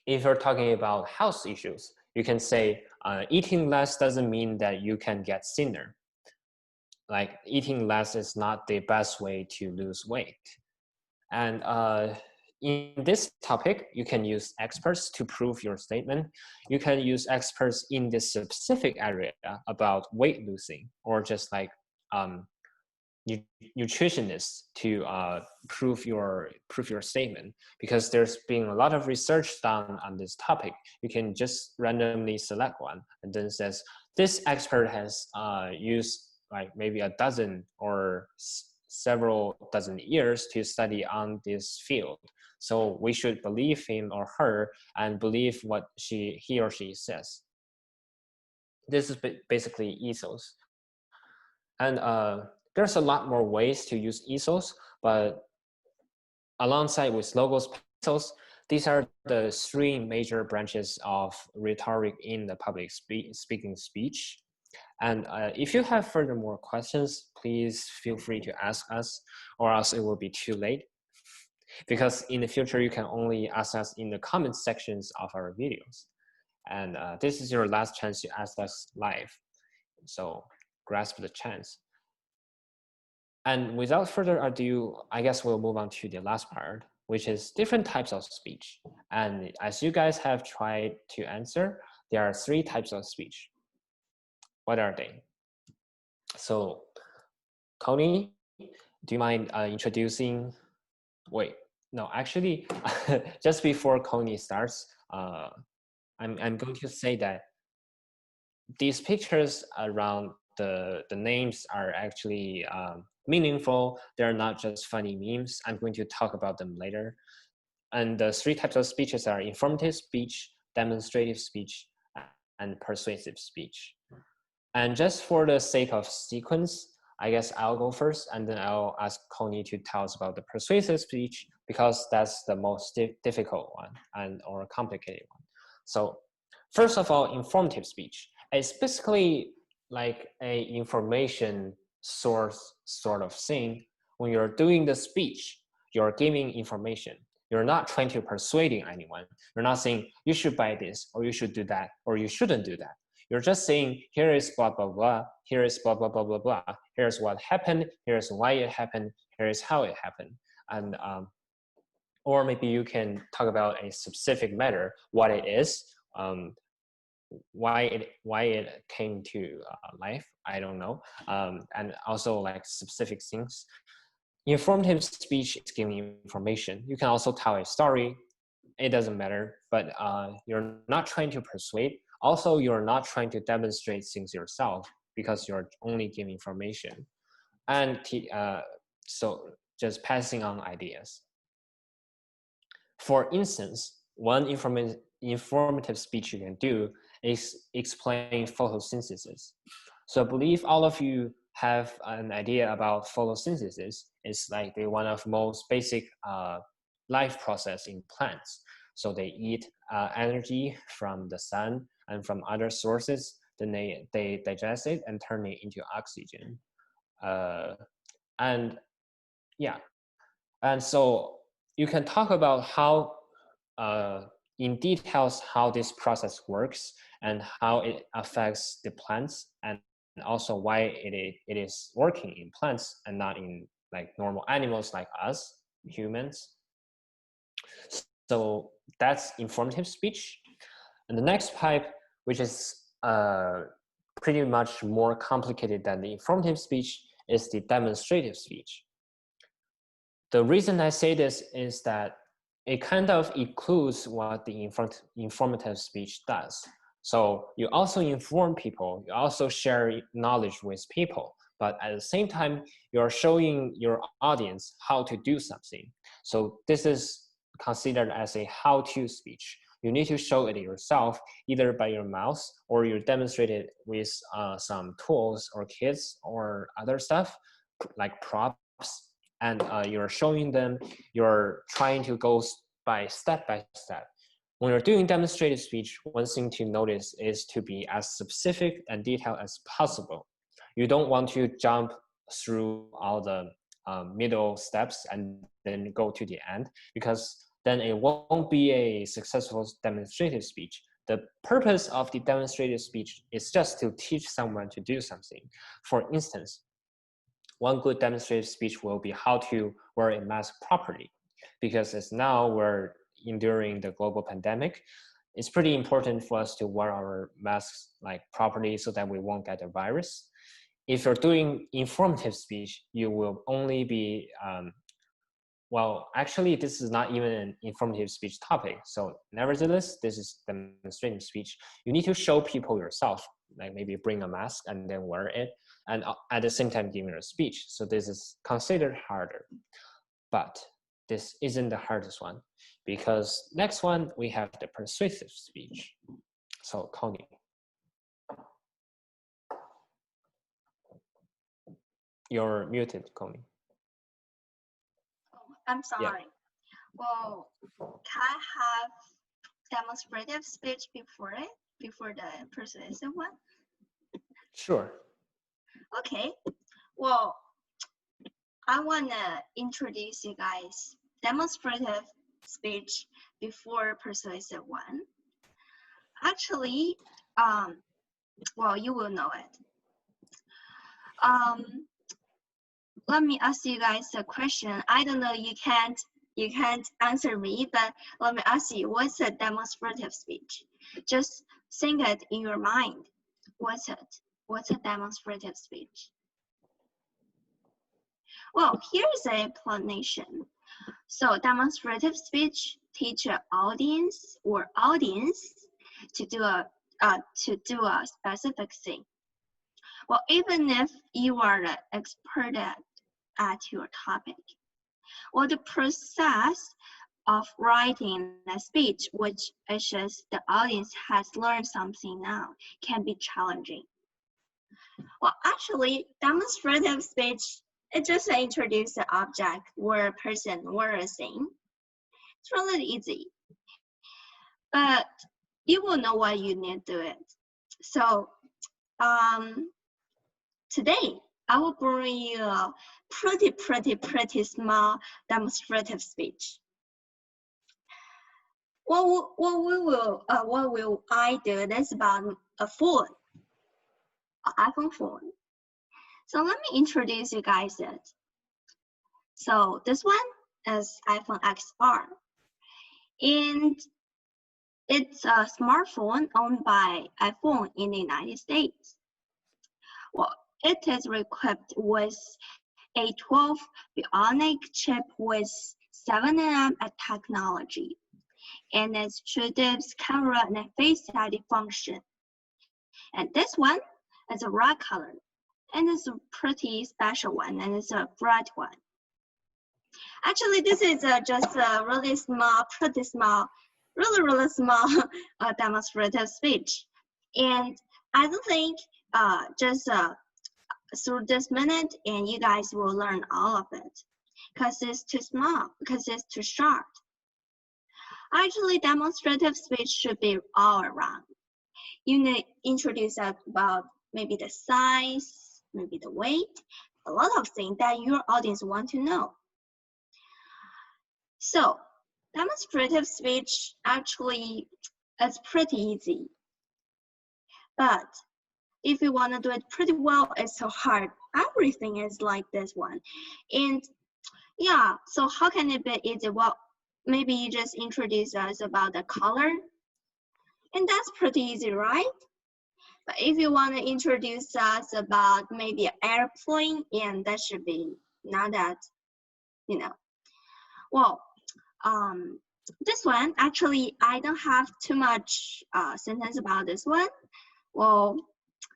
if you're talking about health issues, you can say eating less doesn't mean that you can get thinner. Like eating less is not the best way to lose weight. And in this topic, you can use experts to prove your statement. You can use experts in this specific area about weight losing, or just like nutritionists to prove your statement, because there's been a lot of research done on this topic. You can just randomly select one and then says, this expert has used like maybe a dozen or several dozen years to study on this field. So we should believe him or her and believe what he or she says. This is basically Ethos. And there's a lot more ways to use Ethos, but alongside with logos, Pathos, these are the three major branches of rhetoric in the public speaking speech. And if you have further more questions, please feel free to ask us, or else it will be too late. Because in the future, you can only ask us in the comment sections of our videos. And this is your last chance to ask us live. So grasp the chance. And without further ado, I guess we'll move on to the last part, which is different types of speech. And as you guys have tried to answer, there are three types of speech. What are they? So, Connie, do you mind introducing? Wait, no, actually, just before Connie starts, I'm going to say that these pictures around the names are actually meaningful. They're not just funny memes. I'm going to talk about them later. And the 3 types of speeches are informative speech, demonstrative speech, and persuasive speech. And just for the sake of sequence, I guess I'll go first, and then I'll ask Connie to tell us about the persuasive speech, because that's the most difficult one or complicated one. So first of all, informative speech. It's basically like a information source sort of thing. When you're doing the speech, you're giving information. You're not trying to persuading anyone. You're not saying you should buy this, or you should do that, or you shouldn't do that. You're just saying, here is blah, blah, blah, here is blah, blah, blah, blah, blah, here's what happened, here's why it happened, here is how it happened. And or maybe you can talk about a specific matter, what it is, why it came to life, I don't know, and also like specific things. Informative speech is giving information. You can also tell a story. It doesn't matter, but you're not trying to persuade. Also, you're not trying to demonstrate things yourself, because you're only giving information. And so just passing on ideas. For instance, one informative speech you can do is explain photosynthesis. So I believe all of you have an idea about photosynthesis. It's like one of the most basic life process in plants. So they eat energy from the sun and from other sources, then they digest it and turn it into oxygen. And yeah, and so you can talk about how in details how this process works and how it affects the plants, and also why it is working in plants and not in like normal animals like us humans. So that's informative speech. And the next type, which is pretty much more complicated than the informative speech, is the demonstrative speech. The reason I say this is that it kind of includes what the informative speech does. So you also inform people, you also share knowledge with people, but at the same time, you're showing your audience how to do something. So this is considered as a how-to speech. You need to show it yourself, either by your mouth, or you demonstrate it with some tools or kits or other stuff like props. And you're showing them, you're trying to go by step. When you're doing demonstrative speech, one thing to notice is to be as specific and detailed as possible. You don't want to jump through all the middle steps and then go to the end, because then it won't be a successful demonstrative speech. The purpose of the demonstrative speech is just to teach someone to do something. For instance, one good demonstrative speech will be how to wear a mask properly, because as now we're enduring the global pandemic, it's pretty important for us to wear our masks like properly so that we won't get the virus. If you're doing informative speech, you will only be, well, actually, this is not even an informative speech topic. So nevertheless, this is demonstrative speech. You need to show people yourself, like maybe bring a mask and then wear it, and at the same time giving a speech. So this is considered harder, but this isn't the hardest one, because next one, we have the persuasive speech. So Connie. You're muted, Connie. Oh, I'm sorry. Yeah. Well, can I have demonstrative speech before the persuasive one? Sure. Okay. Well, I wanna introduce you guys demonstrative speech before persuasive one. Actually, well, you will know it. Let me ask you guys a question. I don't know, you can't answer me, but let me ask you, what's a demonstrative speech? Just think it in your mind. What's it? What's a demonstrative speech? Well, here's an explanation. So demonstrative speech teach an audience to do a specific thing. Well, even if you are an expert at your topic, well, the process of writing a speech, which assures the audience has learned something now, can be challenging. Well, actually, demonstrative speech, it just introduces the object or a person or a thing. It's really easy, but you will know what you need to do it. So today, I will bring you a pretty small demonstrative speech. What will I do? That's about a phone, an iPhone phone. So let me introduce you guys it. So this one is iPhone XR, and it's a smartphone owned by iPhone in the United States. Well, it is equipped with a 12 bionic chip with 7nm technology, and its TrueDepth camera and a face ID function. And this one is a red color, and it's a pretty special one, and it's a bright one. Actually, this is just a really small, pretty small, really small demonstrative speech. And I don't think just through this minute, and you guys will learn all of it, because it's too small, because it's too short. Actually, demonstrative speech should be all around. You need to introduce about maybe the size, maybe the weight, a lot of things that your audience want to know. So, demonstrative speech actually is pretty easy. But if you want to do it pretty well, it's so hard. Everything is like this one. And yeah, so how can it be easy? Well, maybe you just introduce us about the color. And that's pretty easy, right? But if you want to introduce us about maybe an airplane, and that should be not that, you know. Well, this one, actually, I don't have too much sentence about this one. Well,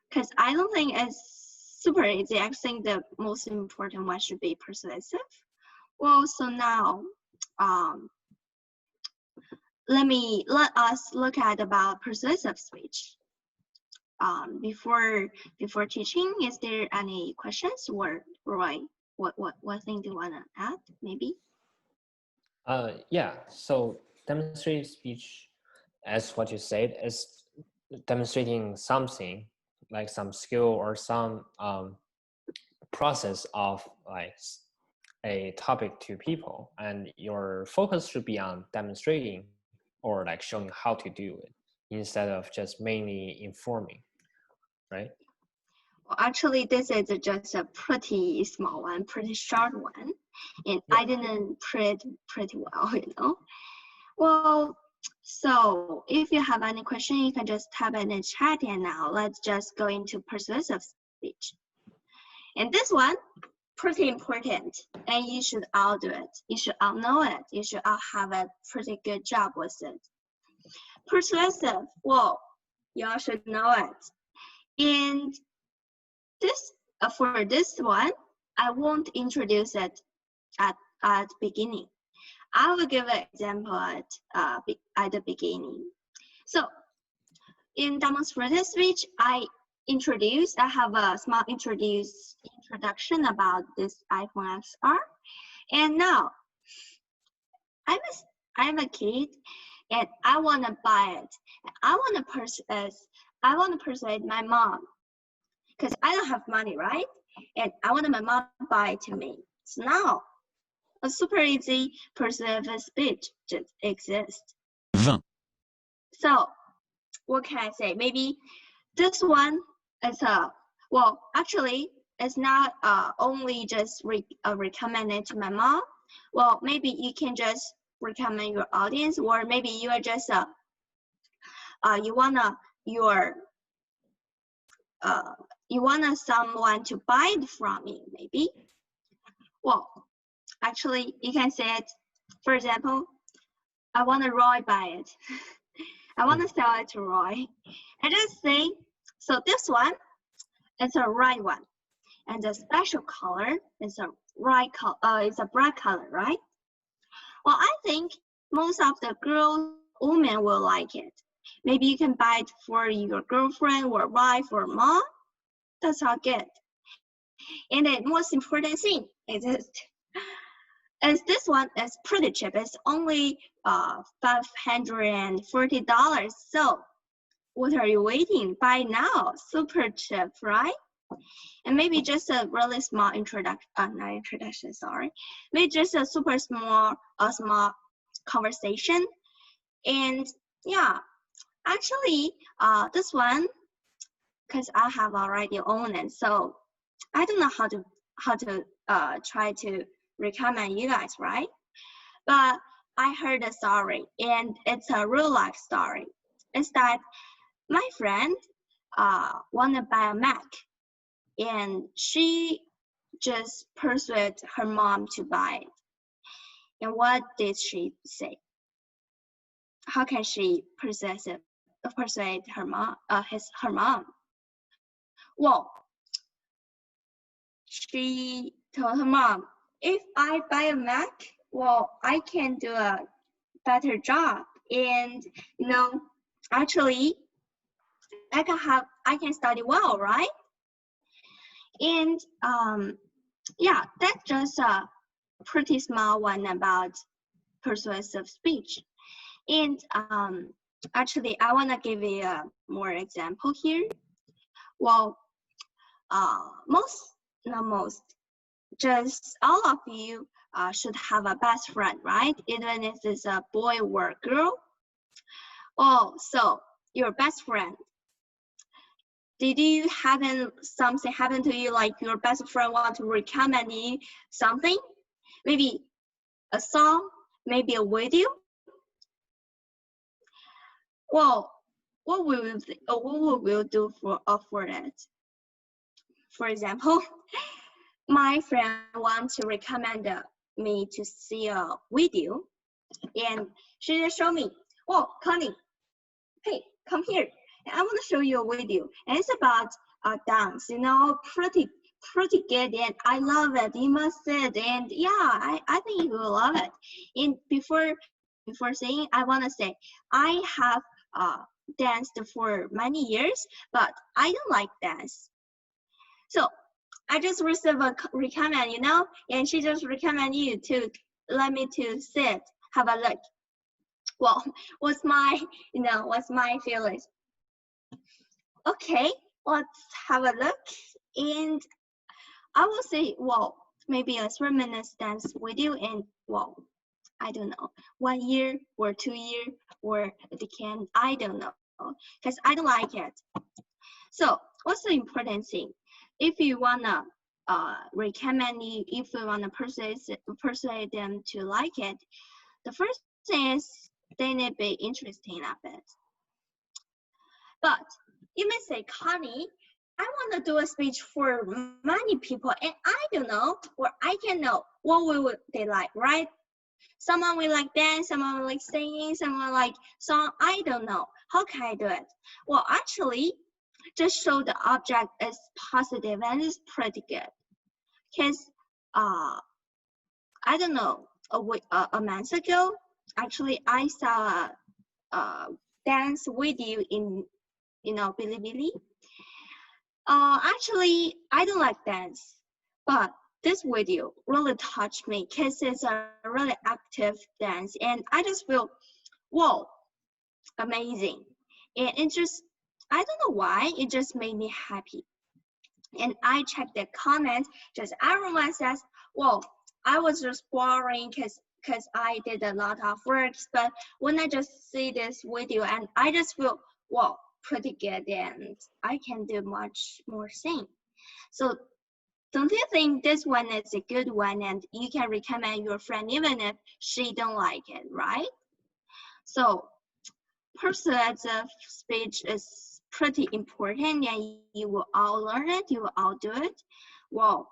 because I don't think it's super easy. I think the most important one should be persuasive. Well, so now, let us look at about persuasive speech. Before teaching, is there any questions? Or Roy, what thing do you wanna add? Maybe. Yeah. So demonstrative speech, as what you said, is demonstrating something like some skill or some process of like a topic to people, and your focus should be on demonstrating or like showing how to do it instead of just mainly informing, right? Well, actually, this is just a pretty small one, pretty short one, and Yeah. I didn't print pretty well, you know. Well, so if you have any question, you can just type in the chat, and now let's just go into persuasive speech. And this one, pretty important, and you should all do it. You should all know it. You should all have a pretty good job with it. Persuasive, well, y'all should know it. And this for this one, I won't introduce it at the beginning. I will give an example at the beginning. So in demonstrative speech, I have a small introduction about this iPhone XR. And now I'm a kid, and I want to buy it. I want to persuade my mom, because I don't have money, right? And I want my mom to buy it to me. So now, a super easy persuasive speech just exists. 20. So, what can I say? Maybe this one is well, actually, it's not only just recommended to my mom. Well, maybe you can just recommend your audience, or maybe you are just you want someone to buy it from you, maybe. Well, actually, you can say it. For example, I want Roy buy it. I want to sell it to Roy. I just say, so this one is a right one, and the special color is a right color. It's a bright color, right? Well, I think most of the girls, women will like it. Maybe you can buy it for your girlfriend or wife or mom. That's all good. And the most important thing is this one is pretty cheap. It's only $540. So what are you waiting? Buy now. Super cheap, right? And maybe just a really small introduction, sorry. Maybe just a super small conversation. And yeah, actually, this one, because I have already owned it, so I don't know how to try to recommend you guys, right? But I heard a story, and it's a real life story. It's that my friend want to buy a Mac, and she just persuaded her mom to buy it. And what did she say? How can she persuade her mom? Her mom. Well, she told her mom, if I buy a Mac, well, I can do a better job, and actually, I can study well, right? And yeah, that's just a pretty small one about persuasive speech. And actually, I want to give you a more example here. Well, just all of you should have a best friend, right? Even if it's a boy or a girl. Oh, so your best friend. Did you something happen to you, like your best friend want to recommend you something? Maybe a song, maybe a video? Well, what will we do for that? For example, my friend wants to recommend me to see a video, and she just showed me, oh, Connie, hey, come here. I want to show you a video, and it's about dance, pretty good, and I love it. You must see it, and yeah, I think you will love it. And before saying, I want to say, I have danced for many years, but I don't like dance. So I just received a recommend, and she just recommend you to let me to sit, have a look. Well, what's my feelings? Okay, let's have a look, and I will say, well, maybe a 3-minute dance video, and well, I don't know, 1 year or 2 years or a decade, I don't know, because I don't like it. So what's the important thing? If you wanna recommend you, if you wanna persuade them to like it, the first thing is they need to be interesting of it. But you may say, Connie, I want to do a speech for many people, and I don't know, or I can know what will they like, right? Someone will like dance, someone will like singing, someone like song. I don't know. How can I do it? Well, actually, just show the object is positive and it's pretty good. Because I don't know, a month ago, actually, I saw a dance video in Bilibili. Actually, I don't like dance, but this video really touched me because it's a really active dance, and I just feel, whoa, amazing. And it just, I don't know why, it just made me happy. And I checked the comments, just everyone says, whoa, I was just boring because I did a lot of works, but when I just see this video, and I just feel, whoa, pretty good, and I can do much more things. So don't you think this one is a good one, and you can recommend your friend even if she don't like it, right? So persuasive speech is pretty important, and you will all learn it, you will all do it. Well,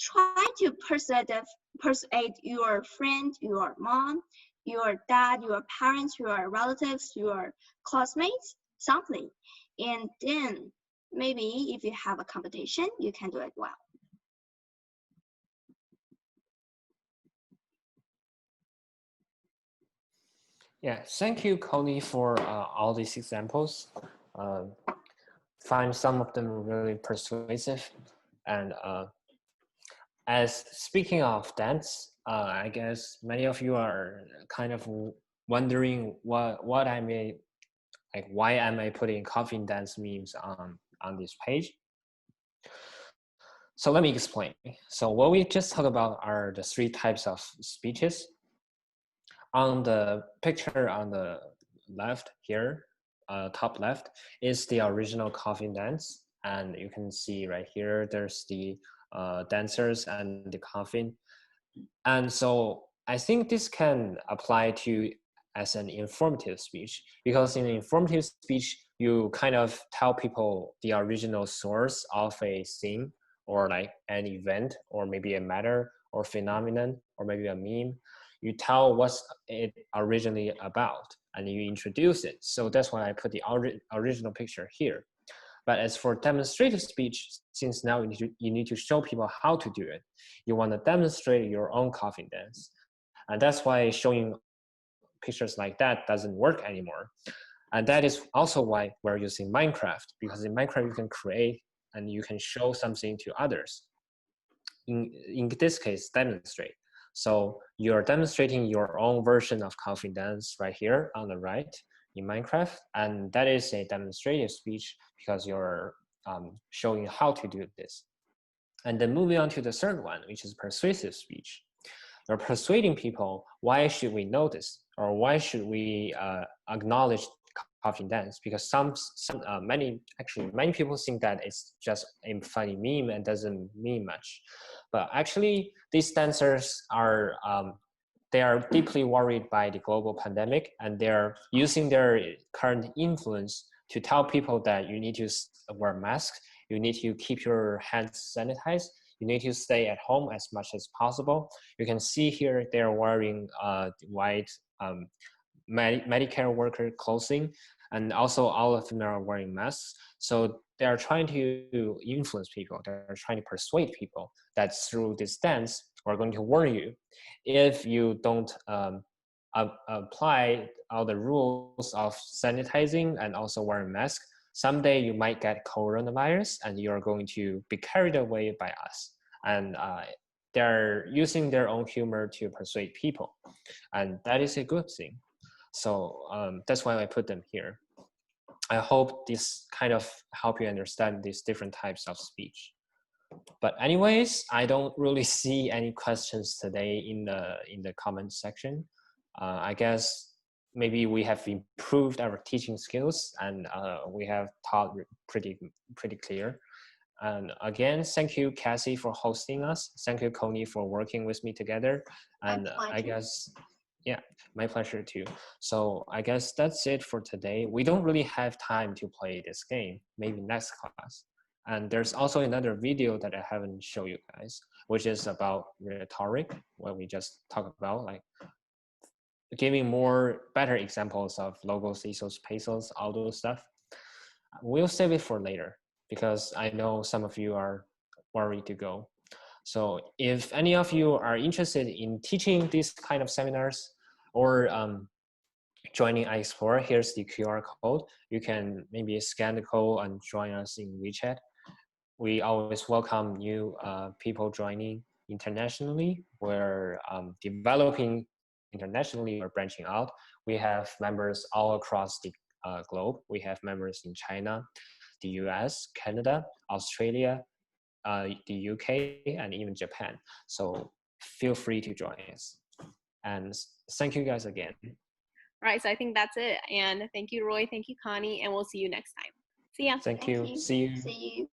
try to persuade your friend, your mom, your dad, your parents, your relatives, your classmates, something. And then maybe if you have a competition, you can do it well. Yeah, thank you, Connie, for all these examples. Find some of them really persuasive. And as speaking of dance, I guess many of you are kind of wondering what I may, like, why am I putting coffee dance memes on this page? So let me explain. So what we just talked about are the 3 types of speeches. On the picture on the left here, top left, is the original coffin dance. And you can see right here, there's the dancers and the coffin. And so I think this can apply to as an informative speech, because in an informative speech, you kind of tell people the original source of a thing, or like an event, or maybe a matter or phenomenon, or maybe a meme. You tell what's it originally about and you introduce it. So that's why I put the original picture here. But as for demonstrative speech, since now you need to show people how to do it, you want to demonstrate your own coffin dance. And that's why showing pictures like that doesn't work anymore. And that is also why we're using Minecraft, because in Minecraft you can create and you can show something to others. In this case, demonstrate. So you're demonstrating your own version of coffin dance right here on the right in Minecraft. And that is a demonstrative speech because you're showing how to do this. And then moving on to the third one, which is persuasive speech. You're persuading people, why should we know this? Or why should we acknowledge coffin dance? Because many people think that it's just a funny meme and doesn't mean much. But actually, these dancers are they are deeply worried by the global pandemic, and they're using their current influence to tell people that you need to wear masks, you need to keep your hands sanitized, you need to stay at home as much as possible. You can see here they're wearing white Medicare worker clothing, and also all of them are wearing masks. So they're trying to influence people. They're trying to persuade people that through this dance, we're going to warn you. If you don't apply all the rules of sanitizing and also wearing masks, someday you might get coronavirus and you're going to be carried away by us. And they're using their own humor to persuade people. And that is a good thing. So that's why I put them here. I hope this kind of help you understand these different types of speech. But anyways, I don't really see any questions today in the comment section. I guess maybe we have improved our teaching skills and we have taught pretty clear. And again, thank you, Cassie, for hosting us. Thank you, Connie, for working with me together. And I guess, yeah, my pleasure too. So I guess that's it for today. We don't really have time to play this game, maybe next class. And there's also another video that I haven't shown you guys, which is about rhetoric, what we just talked about, like giving better examples of logos, ethos, pathos, all those stuff. We'll save it for later because I know some of you are worried to go. So if any of you are interested in teaching these kind of seminars or joining iExplore, here's the QR code. You can maybe scan the code and join us in WeChat. We always welcome new people joining internationally. We're developing internationally or branching out. We have members all across the globe. We have members in China, the US, Canada, Australia, the UK, and even Japan. So feel free to join us. And thank you guys again. All right, so I think that's it. And thank you, Roy. Thank you, Connie. And we'll see you next time. See ya. Thank you. See you. See you.